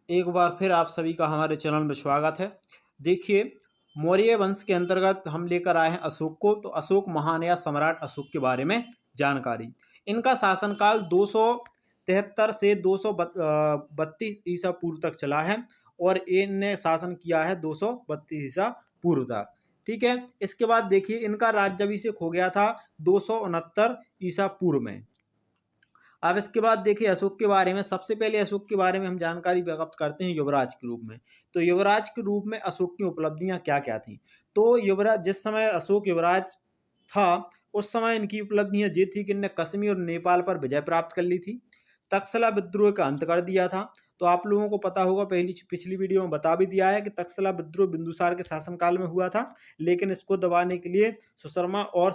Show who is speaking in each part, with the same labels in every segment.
Speaker 1: एक बार फिर आप सभी का हमारे चैनल में स्वागत है। देखिए, मौर्य वंश के अंतर्गत हम लेकर आए हैं अशोक को। तो अशोक महान या सम्राट अशोक के बारे में जानकारी। इनका शासनकाल 273 से 232 ईसा पूर्व तक चला है और इनने शासन किया है 232 ईसा पूर्व तक। ठीक है, इसके बाद देखिए इनका राज्याभिषेक हो गया था 269 ईसा पूर्व में। अब इसके बाद देखिए अशोक के बारे में, सबसे पहले अशोक के बारे में हम जानकारी प्राप्त करते हैं युवराज के रूप में। तो युवराज के रूप में अशोक की उपलब्धियां क्या क्या थी। तो युवराज, जिस समय अशोक युवराज था उस समय इनकी उपलब्धियां ये थी कि इनने कश्मीर और नेपाल पर विजय प्राप्त कर ली थी, तक्षशिला विद्रोह का अंत कर दिया था। तो आप लोगों को पता होगा, पिछली वीडियो में बता भी दिया है कि तक्षशिला विद्रोह बिंदुसार के शासनकाल में हुआ था, लेकिन इसको दबाने के लिए सुशर्मा और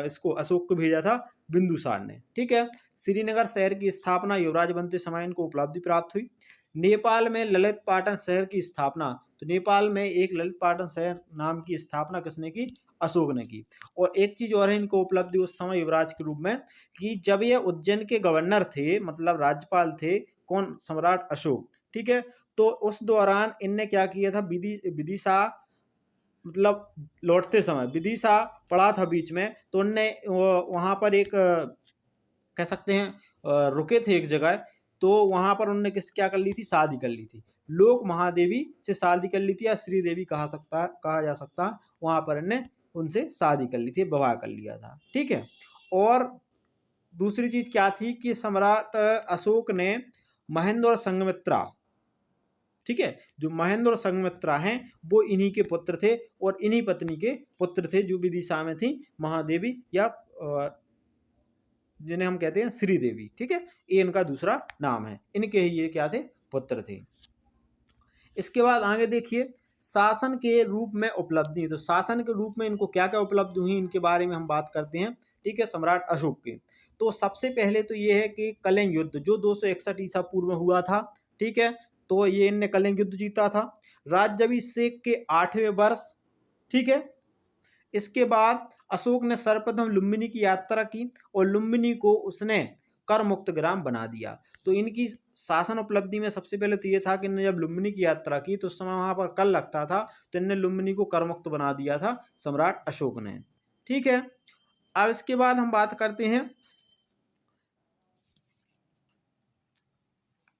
Speaker 1: इसको अशोक को भेजा था बिंदुसार ने। ठीक है, श्रीनगर शहर की स्थापना युवराज बनते समय इनको उपलब्धि प्राप्त हुई। नेपाल में ललित पाटन शहर की स्थापना, तो नेपाल में एक ललित पाटन शहर नाम की स्थापना किसने की? अशोक ने की। और एक चीज और है इनको उपलब्धि उस समय युवराज के रूप में, कि जब ये उज्जैन के गवर्नर थे, मतलब राज्यपाल थे, कौन? सम्राट अशोक। ठीक है, तो उस दौरान इनने क्या किया था? विदिशा, मतलब लौटते समय विदिशा पड़ा था बीच में, तो उनने वहां पर एक कह सकते हैं रुके थे एक जगह। तो वहां पर उन्होंने क्या कर ली थी? शादी कर ली थी। लोक महादेवी से शादी कर ली थी, या श्रीदेवी कहा जा सकता है। वहां पर इन्हें उनसे शादी कर ली थी, विवाह कर लिया था। ठीक है, और दूसरी चीज क्या थी कि सम्राट अशोक ने महेंद्र और संघमित्रा, ठीक है, जो महेंद्र और संघमित्रा हैं वो इन्हीं के पुत्र थे, और इन्हीं पत्नी के पुत्र थे जो विदिशा में थी, महादेवी, या जिन्हें हम कहते हैं श्रीदेवी। ठीक है, ये इनका दूसरा नाम है। इनके ही ये क्या थे? पुत्र थे। इसके बाद आगे देखिए शासन के रूप में उपलब्धि। तो शासन के रूप में इनको क्या क्या उपलब्धि हुई, इनके बारे में हम बात करते हैं। ठीक है, सम्राट अशोक के। तो सबसे पहले तो ये है कि कलिंग युद्ध जो 261 ईसा पूर्व में हुआ था। ठीक है, तो ये इनने कलिंग युद्ध जीता था। राज्याभिषेक के 8वें वर्ष, ठीक है, इसके बाद अशोक ने सर्वप्रथम लुम्बिनी की यात्रा की और लुम्बिनी को उसने कर मुक्त ग्राम बना दिया। तो इनकी शासन उपलब्धि में सबसे पहले तो ये था कि इन्होंने जब लुम्बिनी की यात्रा की तो उस समय वहां पर कर लगता था, तो इन्होंने लुम्बिनी को कर मुक्त बना दिया था सम्राट अशोक ने। ठीक है, अब इसके बाद हम बात करते हैं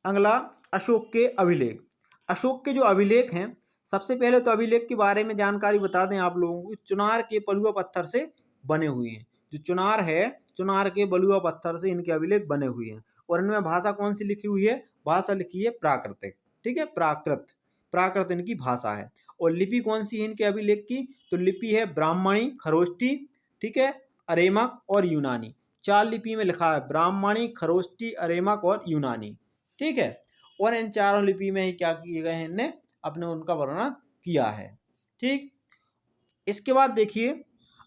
Speaker 1: अगला, अशोक के अभिलेख। अशोक के जो अभिलेख हैं, सबसे पहले तो अभिलेख के बारे में जानकारी बता दें आप लोगों को। चुनार के बलुआ पत्थर से बने हुए हैं। जो चुनार है, चुनार के बलुआ पत्थर से इनके अभिलेख बने हुए हैं। और इनमें भाषा कौन सी लिखी हुई है? भाषा लिखी है प्राकृतिक। ठीक है, प्राकृत इनकी भाषा है। और लिपि कौन सी है इनके अभिलेख की? तो लिपि है ब्राह्मणी, खरोष्टी, ठीक है, अरेमक और यूनानी। 4 लिपि में लिखा है, ब्राह्मणी, खरोष्टी, अरेमक और यूनानी। ठीक है, और इन चारों लिपि में ही क्या किए गए हैं? इनने अपने उनका वर्णन किया है। ठीक, इसके बाद देखिए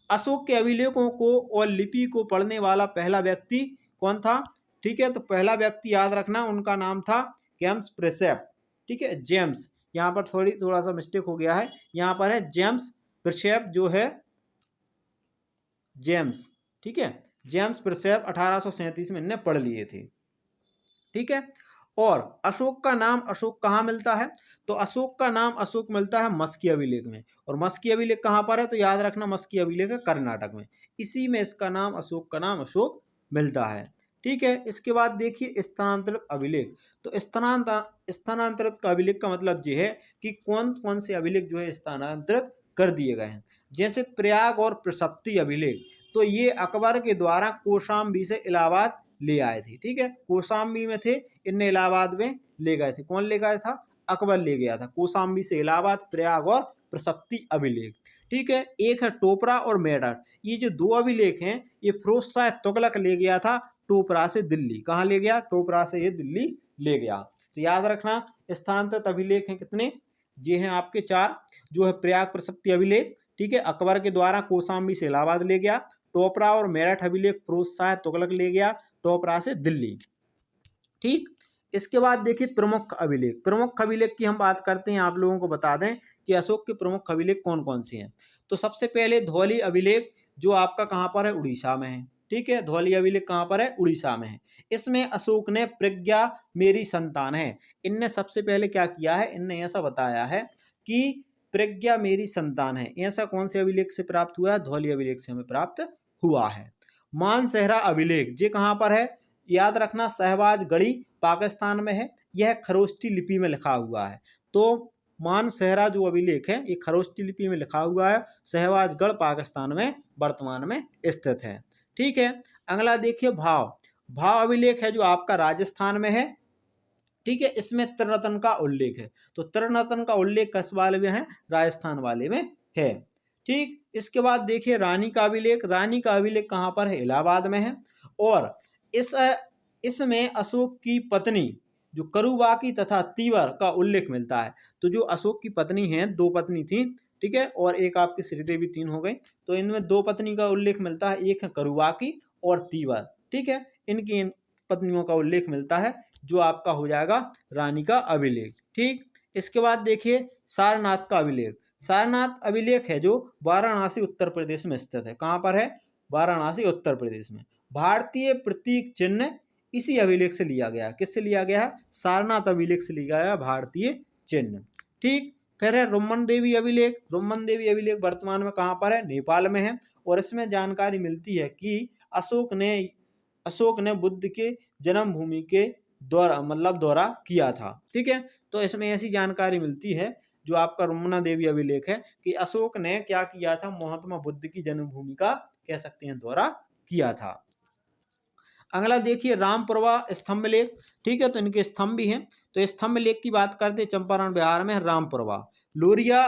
Speaker 1: अशोक के अभिलेखों को और लिपि को पढ़ने वाला पहला व्यक्ति कौन था? ठीक है, तो पहला व्यक्ति याद रखना, उनका नाम था जेम्स प्रिसेप। ठीक है, जेम्स, यहाँ पर थोड़ा सा मिस्टेक हो गया है, यहाँ पर है जेम्स प्रिसेप, जो है जेम्स। ठीक है, जेम्स प्रिसेप 1837 में इनने पढ़ लिए थे। ठीक है, और अशोक का नाम अशोक कहाँ मिलता है? तो अशोक का नाम अशोक मिलता है मस्की अभिलेख में। और मस्की अभिलेख कहाँ पर है? तो याद रखना, मस्की अभिलेख है कर्नाटक में। इसी में इसका नाम अशोक का नाम अशोक मिलता है। ठीक है, इसके बाद देखिए स्थानांतरित अभिलेख। तो स्थानांतरित का अभिलेख का मतलब ये है कि कौन कौन से अभिलेख जो है स्थानांतरित कर दिए गए हैं। जैसे प्रयाग और प्रसप्ति अभिलेख, तो ये अकबर के द्वारा कौशाम्बी से इलाहाबाद ले आए थे। ठीक है, कौशाम्बी में थे, इन्हें इलाहाबाद में ले गए थे। कौन ले गया था? अकबर ले गया था। कौशाम्बी से इलाहाबाद, प्रयाग और प्रसप्ति अभिलेख। ठीक है, एक है टोपरा और मेरठ। ये जो 2 अभिलेख हैं, ये फिरोज शाह तुगलक ले गया था टोपरा से दिल्ली। कहाँ ले गया? टोपरा से ये दिल्ली ले गया। तो याद रखना, स्थानांतरित अभिलेख हैं कितने? ये हैं आपके 4, जो है प्रयाग प्रसप्ति अभिलेख, ठीक है, अकबर के द्वारा कौशाम्बी से इलाहाबाद ले गया। टोपरा और मेरठ अभिलेख फिरोज शाह तुगलक ले गया टोपरा से दिल्ली। ठीक, इसके बाद देखिए प्रमुख अभिलेख। प्रमुख अभिलेख की हम बात करते हैं, आप लोगों को बता दें कि अशोक के प्रमुख अभिलेख कौन कौन से हैं। तो सबसे पहले धौली अभिलेख, जो आपका कहाँ पर है? उड़ीसा में है। ठीक है। धौली अभिलेख कहाँ पर है? उड़ीसा में है। इसमें अशोक ने प्रज्ञा मेरी संतान है, इनने सबसे पहले क्या किया है, इनने ऐसा बताया है कि प्रज्ञा मेरी संतान है। ऐसा कौन से अभिलेख से प्राप्त हुआ है? धौली अभिलेख से हमें प्राप्त हुआ है। मानसेहरा अभिलेख ये कहाँ पर है? याद रखना, शहबाजगढ़ी पाकिस्तान में है। यह खरोष्टी लिपि में लिखा हुआ है। तो मानसेहरा जो अभिलेख है ये खरोष्टी लिपि में लिखा हुआ है, शहबाजगढ़ पाकिस्तान में वर्तमान में स्थित है। ठीक है। अगला देखिए भाव। भाव अभिलेख है जो आपका राजस्थान में है। ठीक है। इसमें त्रिरत्न का उल्लेख है। तो त्रिरत्न का उल्लेख किस वाले में है? राजस्थान वाले में है। ठीक। इसके बाद देखिए रानी का अभिलेख। रानी का अभिलेख कहाँ पर है? इलाहाबाद में है। और इसमें अशोक की पत्नी जो करुबाकी तथा तीवर का उल्लेख मिलता है। तो जो अशोक की पत्नी है, दो पत्नी थी, ठीक है, और एक आपकी श्रीदेवी, तीन हो गई। तो इनमें दो पत्नी का उल्लेख मिलता है, एक है करुबाकी और तीवर। ठीक है। इनकी इन पत्नियों का उल्लेख मिलता है, जो आपका हो जाएगा रानी का अभिलेख। ठीक। इसके बाद देखिए सारनाथ का अभिलेख। सारनाथ अभिलेख है जो वाराणसी उत्तर प्रदेश में स्थित है। कहाँ पर है? वाराणसी उत्तर प्रदेश में। भारतीय प्रतीक चिन्ह इसी अभिलेख से लिया गया। किससे लिया गया है? सारनाथ अभिलेख से लिया गया भारतीय चिन्ह। ठीक। फिर है रुम्मन देवी अभिलेख। रुम्मन देवी अभिलेख वर्तमान में कहाँ पर है? नेपाल में है। और इसमें जानकारी मिलती है कि अशोक ने बुद्ध के जन्मभूमि के दौरा किया था। ठीक है। तो इसमें ऐसी जानकारी मिलती है जो आपका रुम्मना देवी अभिलेख है कि अशोक ने क्या किया था? महात्मा बुद्ध की जन्मभूमि का कह सकते हैं दौरा किया था। अगला देखिए रामपुरवा स्तंभ लेख। ठीक है। तो इनके स्तंभ भी हैं। तो स्तंभ लेख की बात करते हैं, चंपारण बिहार में रामपुरवा। लोरिया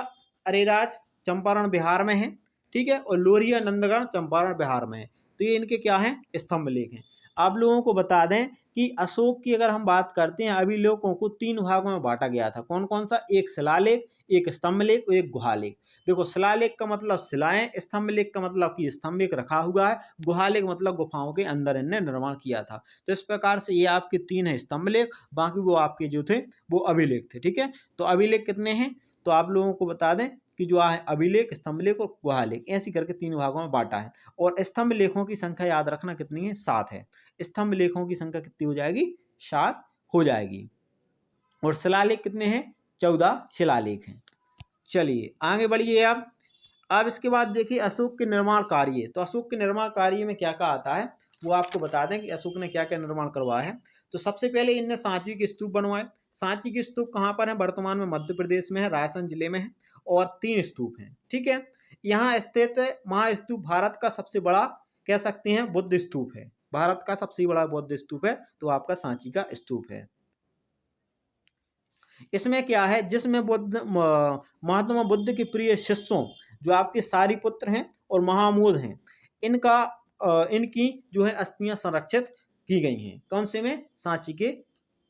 Speaker 1: अरेराज चंपारण बिहार में है। ठीक है। और लोरिया नंदगढ़ चंपारण बिहार में है। तो ये इनके क्या हैं? स्तंभ लेख हैं। आप लोगों को बता दें कि अशोक की अगर हम बात करते हैं, अभिलेखों को तीन भागों में बांटा गया था। कौन कौन सा? एक शिलालेख, एक स्तंभ लेख और एक गुहालेख। देखो शिलालेख का मतलब शिलाएं, स्तंभ लेख का मतलब कि स्तंभ एक रखा हुआ है, गुहालेख मतलब गुफाओं के अंदर इनने निर्माण किया था। तो इस प्रकार से ये आपके तीन है स्तंभ लेख, बाकी वो आपके जो थे वो अभिलेख थे। ठीक है। तो अभिलेख कितने हैं? तो आप लोगों को बता दें कि जो है अभिलेख, स्तंभ लेख और गुहालेख, ऐसी करके तीन भागों में बांटा है। और स्तंभ लेखों की संख्या याद रखना कितनी है? 7 है। स्तंभ लेखों की संख्या कितनी हो जाएगी? 7 हो जाएगी। और शिलालेख कितने हैं? 14 शिलालेख हैं। चलिए आगे बढ़िए आप। अब इसके बाद देखिए अशोक के निर्माण कार्य। तो अशोक के निर्माण कार्य में क्या क्या आता है वो आपको बता दें कि अशोक ने क्या क्या निर्माण करवाया है। तो सबसे पहले इनने सांची के स्तूप बनवाए। सांची के स्तूप कहाँ पर है? वर्तमान में मध्य प्रदेश में है, रायसेन जिले में है। और 3 स्तूप हैं। ठीक है। यहाँ स्थित महास्तूप भारत का सबसे बड़ा कह सकते हैं बुद्ध स्तूप है। भारत का सबसे बड़ा बुद्ध स्तूप है तो आपका सांची का स्तूप है। इसमें क्या है? जिसमें महात्मा बुद्ध के प्रिय शिष्यों जो आपके सारिपुत्र हैं और महामूद हैं, इनकी जो है अस्थियां संरक्षित की गई हैं। कौन से में? सांची के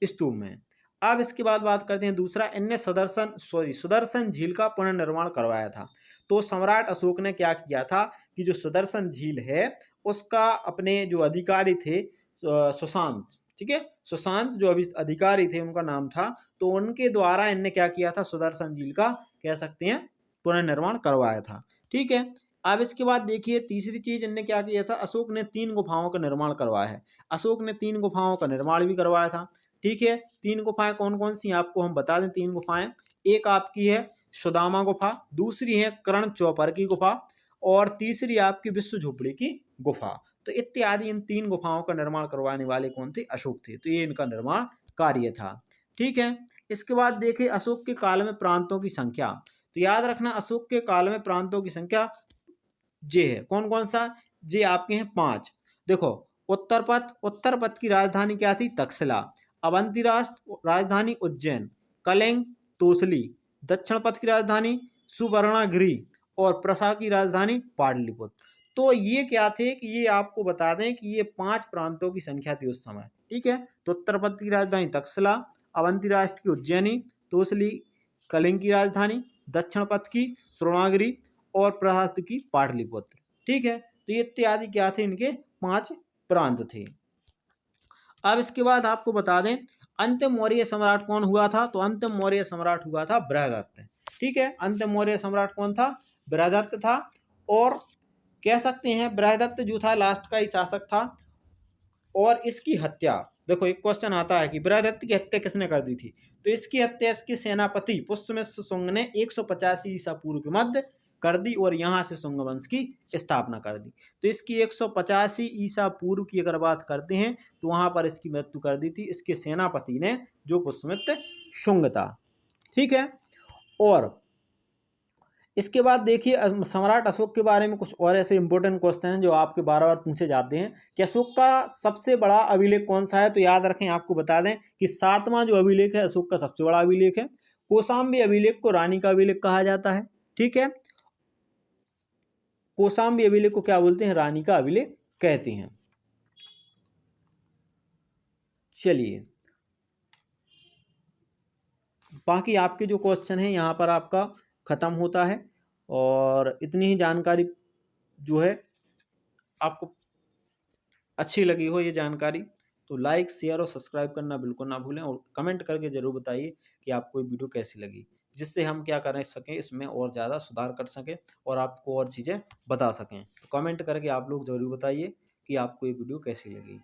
Speaker 1: स्तूप में। अब इसके बाद बात करते हैं दूसरा, इनने सुदर्शन झील का पुनर्निर्माण करवाया था। तो सम्राट अशोक ने क्या किया था कि जो सुदर्शन झील है उसका अपने जो अधिकारी थे सुशांत, ठीक है, सुशांत जो अभी अधिकारी थे उनका नाम था, तो उनके द्वारा इनने क्या किया था? सुदर्शन झील का कह सकते हैं पुनर्निर्माण करवाया था। ठीक है। अब इसके बाद देखिए तीसरी चीज इनने क्या किया था? अशोक ने 3 गुफाओं का निर्माण करवाया है। अशोक ने 3 गुफाओं का निर्माण भी करवाया था। ठीक है। 3 गुफाएं कौन कौन सी आपको हम बता दें। 3 गुफाएं, एक आपकी है सुदामा गुफा, दूसरी है कर्ण चौपर की गुफा और तीसरी आपकी विश्व झोपड़ी की गुफा। तो इत्यादि इन 3 गुफाओं का निर्माण करवाने वाले कौन थे? अशोक थे। तो ये इनका निर्माण कार्य था। ठीक है। इसके बाद देखिए अशोक के काल में प्रांतों की संख्या। तो याद रखना अशोक के काल में प्रांतों की संख्या जे है। कौन कौन सा? जे आपके हैं 5। देखो उत्तर पथ की राजधानी क्या थी? तक्षशिला। अवंती राजधानी उज्जैन। कलिंग तोसली। दक्षिण पथ की राजधानी सुवर्णागिरी और प्रसा की राजधानी पाटलिपुत्र। तो ये क्या थे कि ये आपको बता दें कि ये 5 प्रांतों की संख्या थी उस समय। ठीक है। तो उत्तर पथ की राजधानी तक्षशिला, अवंती राष्ट्र की उज्जैनी, तोसली कलिंग की राजधानी, दक्षिण पथ की सुवर्णागिरी और प्रहस्त की पाटलिपुत्र। ठीक है। तो ये इत्यादि क्या थे? इनके 5 प्रांत थे। अब इसके बाद आपको बता दें अंतिम मौर्य सम्राट कौन हुआ था। तो अंतिम मौर्य सम्राट हुआ था बृहदत्त। ठीक है। अंतिम मौर्य सम्राट कौन था? बृहदत्त था। और कह सकते हैं बृहदत्त जो था लास्ट का ही शासक था, और इसकी हत्या, देखो एक क्वेश्चन आता है कि बृहदत्त की हत्या किसने कर दी थी, तो इसकी हत्या इसके सेनापति पुष्यमित्र शुंग ने 185 ईसा पूर्व के मध्य कर दी और यहाँ से शुंग वंश की स्थापना कर दी। तो इसकी 185 ईसा पूर्व की अगर बात करते हैं तो वहाँ पर इसकी मृत्यु कर दी थी इसके सेनापति ने, जो पुष्यमित्र शुंग था। ठीक है, और इसके बाद देखिए सम्राट अशोक के बारे में कुछ और ऐसे इंपॉर्टेंट क्वेश्चन हैं जो आपके बार बार पूछे जाते हैं कि अशोक का सबसे बड़ा अभिलेख कौन सा है, तो याद रखें, आपको बता दें कि 7वां जो अभिलेख है अशोक का सबसे बड़ा अभिलेख है। कौशाम्बी अभिलेख को रानी का अभिलेख कहा जाता है। ठीक है, कौशाम्बी अभिलेख को क्या बोलते हैं, रानी का अभिलेख कहते हैं। चलिए, बाकी आपके जो क्वेश्चन है यहाँ पर आपका खत्म होता है, और इतनी ही जानकारी जो है आपको अच्छी लगी हो ये जानकारी तो लाइक शेयर और सब्सक्राइब करना बिल्कुल ना भूलें, और कमेंट करके ज़रूर बताइए कि आपको ये वीडियो कैसी लगी, जिससे हम क्या कर सकें इसमें और ज़्यादा सुधार कर सकें और आपको और चीज़ें बता सकें। तो कमेंट करके आप लोग ज़रूर बताइए कि आपको ये वीडियो कैसी लगी।